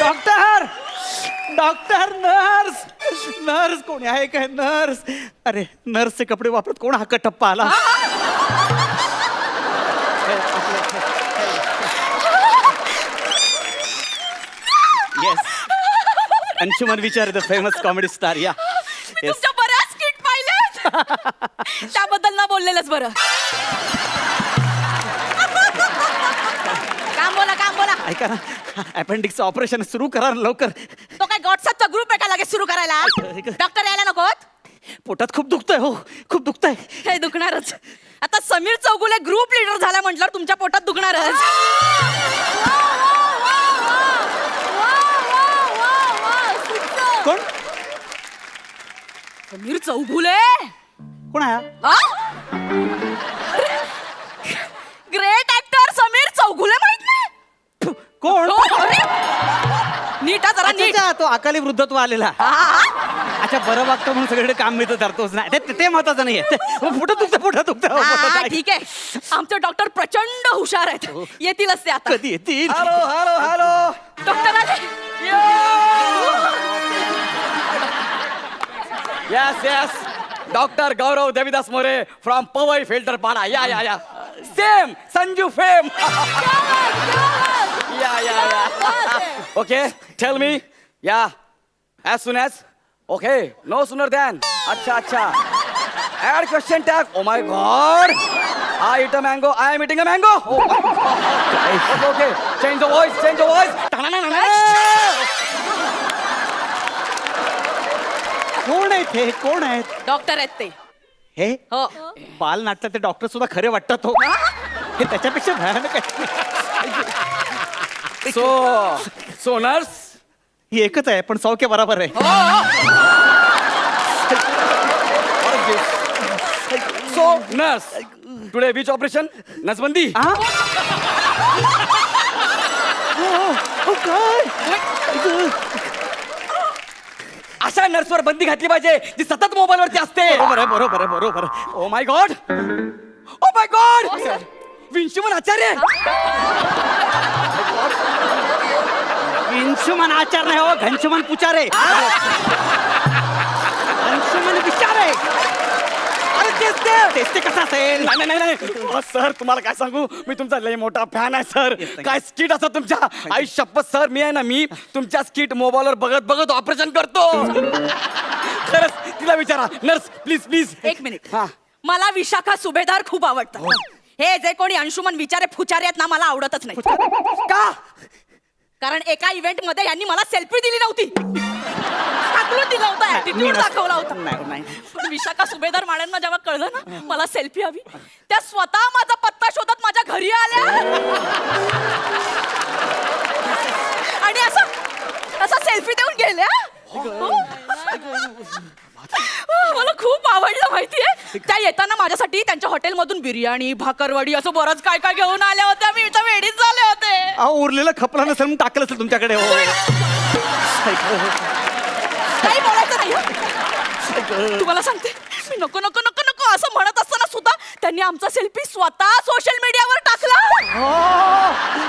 Doctor doctor nurse nurse कोणी आहे काय नर्स अरे नर्सचे कपडे वापरत कोण हा कटप्पा आला येस अंशुमन विचार द फेमस कॉमेडी स्टार या मी तुमच्या बऱ्याच स्किट पाहिलेत त्याबद्दल ना बोललेलंच बरं. काम बोला ऐका ना अपेंडिक्सचं ऑपरेशन सुरू करा ना लवकर तो काय व्हॉट्सअपचा ग्रुप आहे का लगेच सुरू करायला. डॉक्टर यायला नकोत. पोटात खूप दुखतंय हो खूप दुखतंय हे दुखणारच. आता समीर चौगुले ग्रुप लीडर झाला म्हटल्यावर तुमच्या पोटात दुखणारच. कोण समीर चौगुले कोण आहे ग्रेट ऍक्टर समीर चौगुले माहित नाही. कोण नीट जरा नीट. अच्छा, तो अकाली वृद्धत्व आलेला अच्छा बरं वागतो म्हणून सगळीकडे काम मिळतं धरतोच नाही ते महत्वाचं नाहीये पोटात दुखतं ठीक आहे आमचे डॉक्टर प्रचंड हुशार आहेत येतीलच ते आता. कधी येतील हॅलो हॅलो हॅलो डॉक्टर आले. Yes yes doctor Gaurav Devidas More from Powai filter Pada या सेम संजू फेम या ओके टेल मी या as soon as okay no sooner than अच्छा add question tag oh my god I eat a mango I am eating a mango okay change the voice कोण आहेत हे कोण आहेत doctor आहेत ते. हे हो बाल नाटकात ते डॉक्टर सुद्धा खरे वाटतात हो हे त्याच्यापेक्षा भयानक आहे so nurse ही एकच आहे पण सौख्य बरोबर आहे so nurse today which operation नसबंदी अशा नर्सवर बंदी घातली पाहिजे जी सतत मोबाईल वरती असते बरोबर ओ माय गॉड विंशुमन आचार्य अंशुमन आचार नाही हो घनशुमन पुचारे अंशुमन विचारे अरे तेच ते कसं असेल नाही सर तुम्हाला काय सांगू मी तुमचा लय मोठा फॅन आहे सर काय स्किट असं तुमच्या आई शपथ सर मी तुमच्या स्किट मोबाईलवर बघत ऑपरेशन करतो खरंच तिला विचारा नर्स प्लीज एक मिनिट मला विशाखा सुभेदार खूप आवडतात हे जे कोणी अंशुमन विचारे फुचारे आहेत ना मला आवडतच नाही. का कारण एका इव्हेंट मध्ये यांनी मला सेल्फी दिली नव्हती टाकलून दिला होता ऍटिट्यूड दाखवला होता. पण विशाखा सुभेदार मॅडमना जेव्हा कळलं ना मला सेल्फी हवी त्या स्वतः माझा पत्ता शोधत माझ्या घरी आल्या आणि असं सेल्फी देऊन गेल्या. मला खूप आवडलं माहितीये त्या येताना माझ्यासाठी त्यांच्या हॉटेलमधून बिर्याणी भाकरवडी असं बरंच काय वेळून आल्या होत्या. मी इथं वेडीच झाले होते. उरलेलं खपला नसेल म्हणून टाकलं असेल तुमच्याकडे हो काही बोलायचं नाही तुम्हाला सांगते मी नको असं म्हणत असताना सुद्धा त्यांनी आमचा सेल्फी स्वतः सोशल मीडियावर टाकला.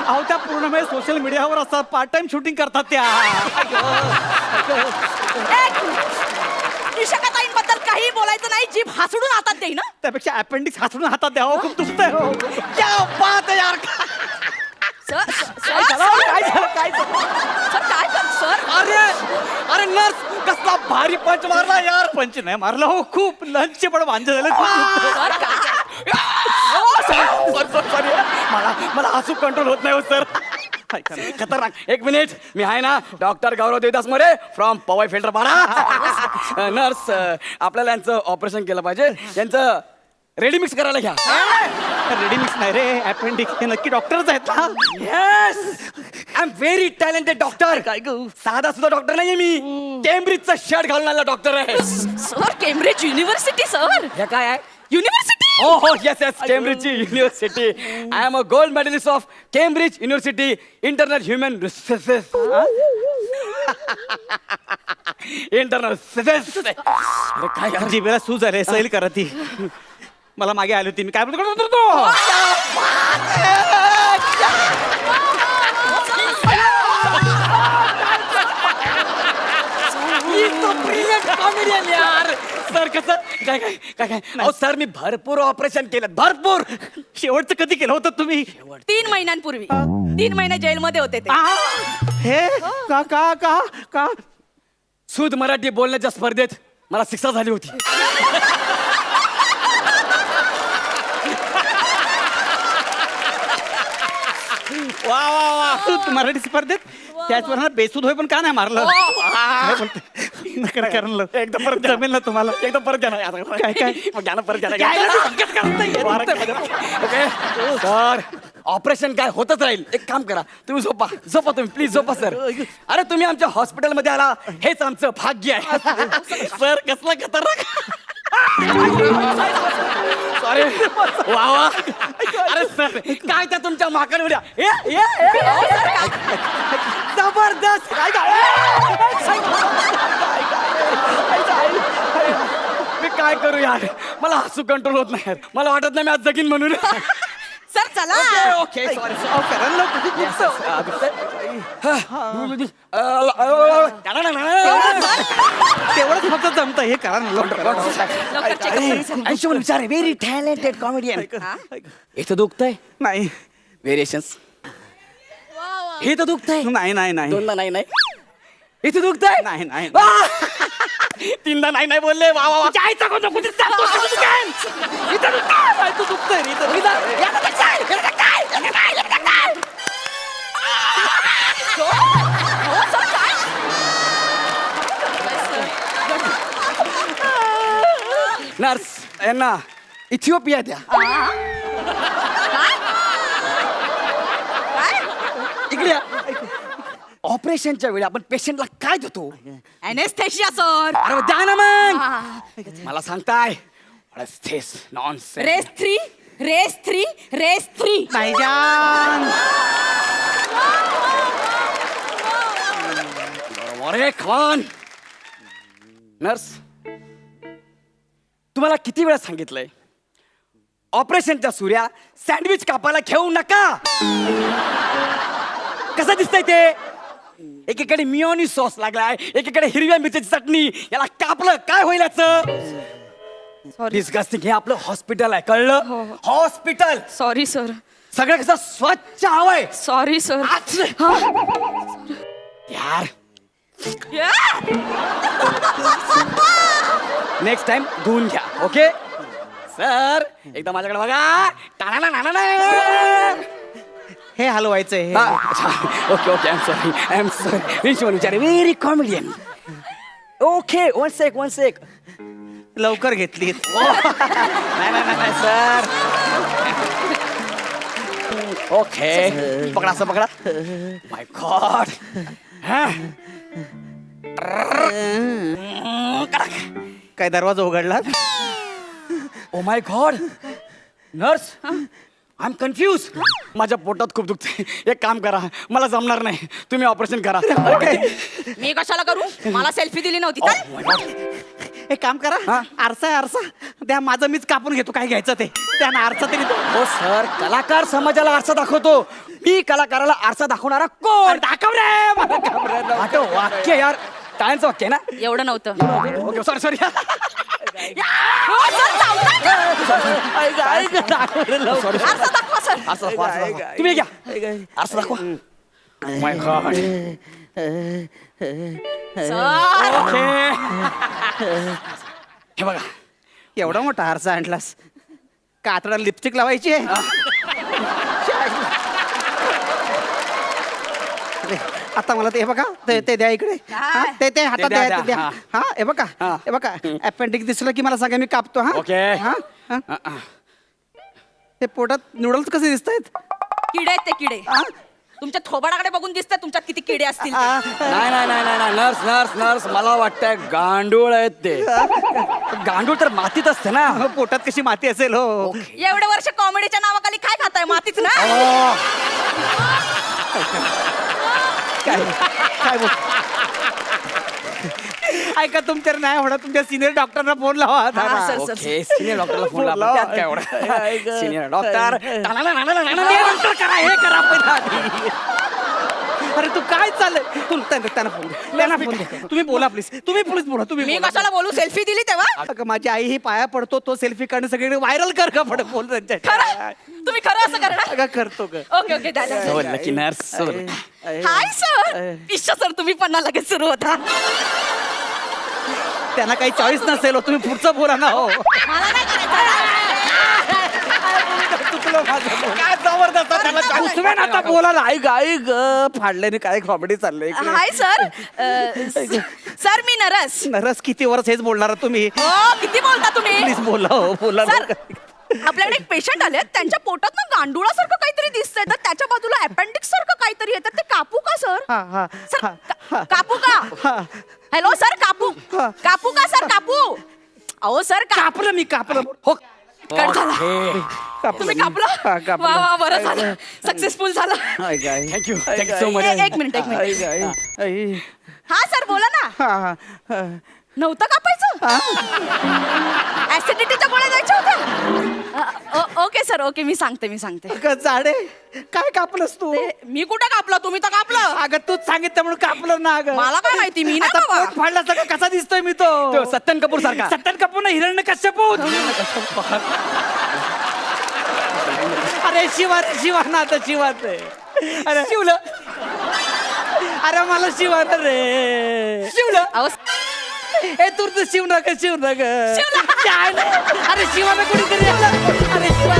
अहो त्या पूर्ण वेळ सोशल मीडियावर असतात पार्ट टाइम शूटिंग करतात त्या विशाखाताईंबद्दल काही बोलायचं नाही जीभ हसडून हातात देई ना त्यापेक्षा अपेंडिक्स हातून हातात द्या हो खूप दुखतंय हो क्या बात है यार सर अरे नर्स कसला भारी पंच मारला यार पंच नाही मारलं हो खूप लंचचे पण वांझे झाले सॉरी मला हसू कंट्रोल होत नाही हो सर खतरनाक. एक मिनिट मी आहे ना doctor Gaurav Devdas More from Powai filter Pada nurse आपल्याला यांचं ऑपरेशन केलं पाहिजे यांचं रेडी मिक्स करायला घ्या. रेडी मिक्स नाही रे अपेंडिक्स हे नक्की डॉक्टरच आहेत ना. Yes I am very talented doctor. काय ग साधा सुद्धा डॉक्टर नाहीये मी केम्ब्रिजचा शर्ट घालून आलेला डॉक्टर आहे. सर केम्ब्रिज युनिव्हर्सिटी सर हे काय आहे युनिव्हर्सिटी हो येस केम्ब्रिजची university I am a gold medallist of Cambridge university internal human resources internal अरे काय यार जिभेला सूज आले सैल करा ती मला मागे आली होती मी काय बोलतो सर कसं काय काय काय काय अहो सर मी भरपूर ऑपरेशन केलं भरपूर. शेवटचं कधी केलं होतं तुम्ही? 3 महिन्यांपूर्वी 3 महिने जेलमध्ये होते ते. हे का का का का शुद्ध मराठी बोलण्याच्या स्पर्धेत मला शिक्षा झाली होती. वा वा वा मराठी स्पर्धेत त्याचप्रमाणे बेसूद होय पण का नाही मारलं? नका करा ना. एकदम परत द्या. जमेल ना तुम्हाला? एकदम परत द्या ना. काय काय मग द्या ना परत द्या ना. काय संकेत करता येत ओके सर ऑपरेशन काय होतच राहील. एक काम करा तुम्ही झोपा झोपा तुम्ही प्लीज झोपा सर. अरे तुम्ही आमच्या हॉस्पिटलमध्ये आला हेच आमचं भाग्य आहे. सर कसला खतरनाक. सॉरी वा वा. अरे सर काय त्या तुमच्या माकड उड्या जबरदस्त. मी काय करू यार मला हसू कंट्रोल होत नाही यार. मला वाटत नाही मी आज जगीन म्हणून. सर चला. ओके सॉरी करा ना. तेवढंच फक्त जमतं हे करा ना. लवकर चेकअप अंशुमन विचार व्हेरी टॅलेंटेड कॉमेडियन. इथं दुखतंय नाही व्हेरिएशन्स. हे तर दुखतंय नाही नाही नाही दोनदा नाही नाही. इथे दुखतंय नाही नाही तीनदा नाही नाही बोलले वा वा वा. तू दुखतंय रे इथं. नर्स यांना इथिओपिया द्या. इकडे या. ऑपरेशनच्या वेळी आपण पेशंटला काय देतो? Anaesthesia sir. अरे द्या ना मग. मला सांगताय नॉनसेन्स. रेस 3 नाही जान. अरे खवान नर्स तुम्हाला किती वेळा सांगितलंय ऑपरेशनच्या सुऱ्या सँडविच कापायला घेऊ नका. कसं दिसतंय ते? एकीकडे मिओनी सॉस लागलाय एकीकडे हिरव्या मिरच्याची चटणी. याला कापलं काय होईल याचं? डिस्गस्टिंग. हे आपलं हॉस्पिटल आहे कळलं? हॉस्पिटल. Sorry sir. सगळं कसं स्वच्छ हवंय सॉरी सर. यार. नेक्स्ट टाइम धुवून घ्या ओके सर. एकदा माझ्याकडे बघा. हे हलवायचंय okay okay I am sorry Vichare very comedian. Okay one sec लवकर घेतली. नाही सर. ओके पकडा असं पकडा. My god. काय दरवाजा उघडला? Oh my god nurse I am confuse. माझ्या पोटात खूप दुखते. एक काम करा मला जमणार नाही तुम्ही ऑपरेशन करा. मी कशाला करू? मला सेल्फी दिली नव्हती. एक काम करा आरसा आहे आरसा द्या. माझं मीच कापून घेतो काय घ्यायचं ते. त्यानं आरसा तरी हो सर कलाकार समाजाला आरसा दाखवतो. मी कलाकाराला आरसा दाखवणारा कोण? दाखव रे. आठव वाक्य यार टाळ्यांचं वाक्य ना. एवढं नव्हतं. Okay sorry sorry. सॉरी आरसा दाखवा सर. आरसा दाखवा तुम्ही घ्या आरसा दाखवा. माय गॉड. सर ओके हे बघा एवढा मोठा आरसा आणलास. कातडा लिपस्टिक लावायची आहे. आता मला ते हे बघा ते द्या इकडे. हा, ते हातात द्या, द्या द्या. हा. हा हे बघा हा. हे बघा अपेंडिक्स दिसलं की मला सांगा मी कापतो. हा ओके. हा हा. ते पोटात नूडल्स कसे दिसत आहेत? किडे आहेत ते किडे. तुमच्या थोबाडाकडे बघून दिसतंय तुमच्यात किती किडे असतील ते. नाही नाही नाही नाही नर्स नर्स नर्स मला वाटतंय गांडूळ आहेत ते. गांडूळ तर मातीत असते ना. पोटात कशी माती असेल हो. एवढे वर्ष कॉमेडीच्या नावाखाली काय खाताय? मातीच ना. काय काय बोल ऐका तुमच्या नाही होणार. तुमच्या सिनियर डॉक्टरना फोन लावा. हा, सर. ओके सिनियर डॉक्टरला फोन लावा. त्यात काय एवढं सिनियर डॉक्टर. हे नंतर करा हे करा पहिला. अरे तू काय चाललंय तू त्यांना फोन दे त्यांना फोन दे तुम्ही बोला प्लीज तुम्ही बोला तुम्ही मी बोला. कशाला बोलू सेल्फी दिली तेव्हा अगं, माझी आई ही पाया पडतो तो सेल्फी काढणं सगळीकडे व्हायरल कर का पड बोल त्यांच्या खरं तुम्ही खरं असं करणार अगं करतो ग ओके ओके दादा So lucky nurse. So lucky. Hi sir इश्श सर तुम्ही पण ना लगेच सुरू होता त्यांना काही चॉईस नसेल हो, तुम्ही पुढचं बोला ना हो मला नाही करायचं. चुकलं माझं. काय जबरदस्त त्याला choice. तुम्ही ना आता बोला ना आई ग फाडल्याने काय कॉमेडी चाललंय इकडे. हाय सर सर मी नरस नरस किती वर्ष हेच बोलणार तुम्ही हो किती बोलता तुम्ही प्लीज बोला हो बोला सर ना. आपल्याकडे एक पेशंट आले त्यांच्या पोटात ना गांडुळासारखं काहीतरी दिसतंय तर त्याच्या बाजूला अपेंडिक्स सारखं काहीतरी आहे तर ते कापू का सर हा हा सर हा, हा. कापू का हा. हॅलो सर कापू हा. कापू का सर कापू अहो सर कापलं मी कापलं हो कट झाला कापलं तुम्ही मी. कापलं हा, कापलं. वा वा बरं झालं सक्सेसफुल झालं आई ग, आई. Thank you. I Thank you ग, so आई. much. एक मिनिट एक मिनिट आई ग, आई. आई. हा सर बोला ना हा, हा, हा. नव्हतं कापायचं ऍसिडिटीच्या गोळ्या द्यायच्या होत्या ओके सर ओके मी सांगते अगं, जाडे काय कापलंस तू मी कुठं कापलं तुम्ही तर कापलं अगं तूच सांगितलं म्हणून कापलं ना अगं मला काय माहिती मी नाही आता बाबा. पोट फाडला सगळं कसा दिसतोय मी तो तो सत्यन कपूर सारखा. सत्तन कपूर ना हिरण्य कश्यप अरे शिवा ना आता शिवाच आहे अरे शिवलं अरे मला शिवा ना रे शिवलं अहो, ए तू तर शिव ना ग शिवलं. अरे शिवा ना कुणीतरी अरे शिवा